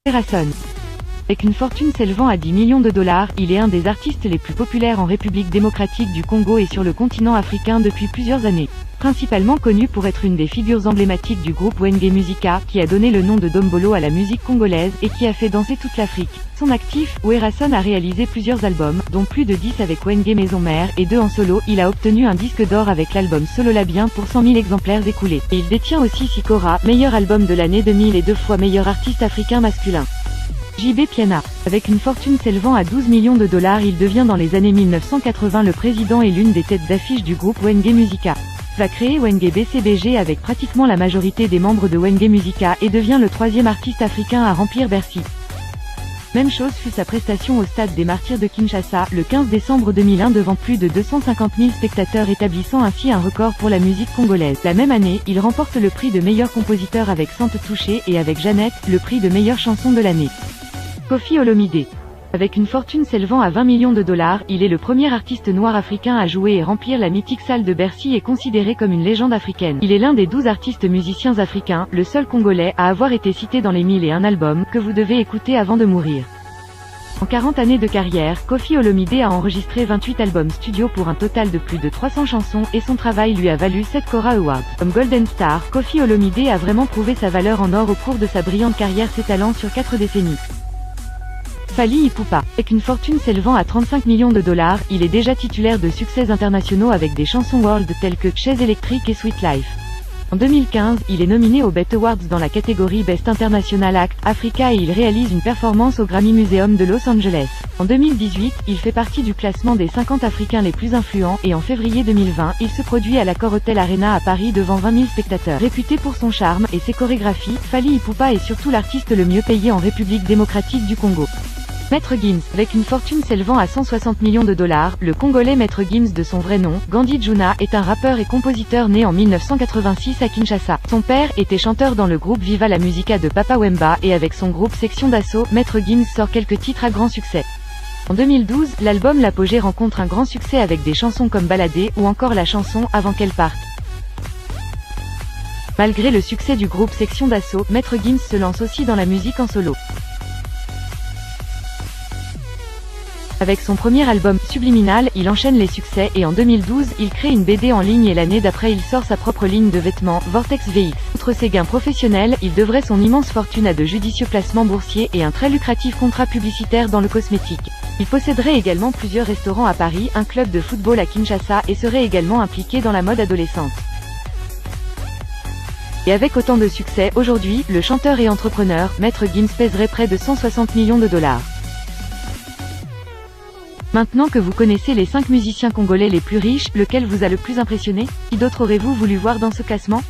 Erason. Avec une fortune s'élevant à 10 millions de dollars, il est un des artistes les plus populaires en République démocratique du Congo et sur le continent africain depuis plusieurs années. Principalement connu pour être une des figures emblématiques du groupe Wenge Musica, qui a donné le nom de Dombolo à la musique congolaise, et qui a fait danser toute l'Afrique. Son actif, Erason a réalisé plusieurs albums, dont plus de 10 avec Wenge Maison Mère, et 2 en solo. Il a obtenu un disque d'or avec l'album Solo Labien pour 100 000 exemplaires écoulés. Et il détient aussi Sikora, meilleur album de l'année 2000 et 2 fois meilleur artiste africain masculin. JB Piana. Avec une fortune s'élevant à 12 millions de dollars, il devient dans les années 1980 le président et l'une des têtes d'affiche du groupe Wenge Musica. Va créer Wenge BCBG avec pratiquement la majorité des membres de Wenge Musica et devient le 3e artiste africain à remplir Bercy. Même chose fut sa prestation au Stade des Martyrs de Kinshasa, le 15 décembre 2001 devant plus de 250 000 spectateurs, établissant ainsi un record pour la musique congolaise. La même année, il remporte le prix de meilleur compositeur avec Sante Touché et avec Jeannette, le prix de meilleure chanson de l'année. Koffi Olomide. Avec une fortune s'élevant à 20 millions de dollars, il est le premier artiste noir africain à jouer et remplir la mythique salle de Bercy et considéré comme une légende africaine. Il est l'un des 12 artistes musiciens africains, le seul congolais à avoir été cité dans les 1001 albums, que vous devez écouter avant de mourir. En 40 années de carrière, Koffi Olomide a enregistré 28 albums studio pour un total de plus de 300 chansons et son travail lui a valu 7 Cora Awards. Comme Golden Star, Koffi Olomide a vraiment prouvé sa valeur en or au cours de sa brillante carrière s'étalant sur 4 décennies. Fally Ipupa. Avec une fortune s'élevant à 35 millions de dollars, il est déjà titulaire de succès internationaux avec des chansons world telles que Chaise électrique et Sweet Life. En 2015, il est nominé aux BET Awards dans la catégorie Best International Act Africa et il réalise une performance au Grammy Museum de Los Angeles. En 2018, il fait partie du classement des 50 Africains les plus influents et en février 2020, il se produit à l'Accor Hotel Arena à Paris devant 20 000 spectateurs. Réputé pour son charme et ses chorégraphies, Fally Ipupa est surtout l'artiste le mieux payé en République démocratique du Congo. Maître Gims. Avec une fortune s'élevant à 160 millions de dollars, le Congolais Maître Gims de son vrai nom, Gandhi Djuna, est un rappeur et compositeur né en 1986 à Kinshasa. Son père était chanteur dans le groupe Viva la Musica de Papa Wemba et avec son groupe Section d'Assaut, Maître Gims sort quelques titres à grand succès. En 2012, l'album L'Apogée rencontre un grand succès avec des chansons comme Baladé ou encore la chanson Avant qu'elle parte. Malgré le succès du groupe Section d'Assaut, Maître Gims se lance aussi dans la musique en solo. Avec son premier album, Subliminal, il enchaîne les succès et en 2012, il crée une BD en ligne et l'année d'après il sort sa propre ligne de vêtements, Vortex VX. Outre ses gains professionnels, il devrait son immense fortune à de judicieux placements boursiers et un très lucratif contrat publicitaire dans le cosmétique. Il posséderait également plusieurs restaurants à Paris, un club de football à Kinshasa et serait également impliqué dans la mode adolescente. Et avec autant de succès, aujourd'hui, le chanteur et entrepreneur, Maître Gims pèserait près de 160 millions de dollars. Maintenant que vous connaissez les 5 musiciens congolais les plus riches, lequel vous a le plus impressionné? Qui d'autre aurez-vous voulu voir dans ce classement?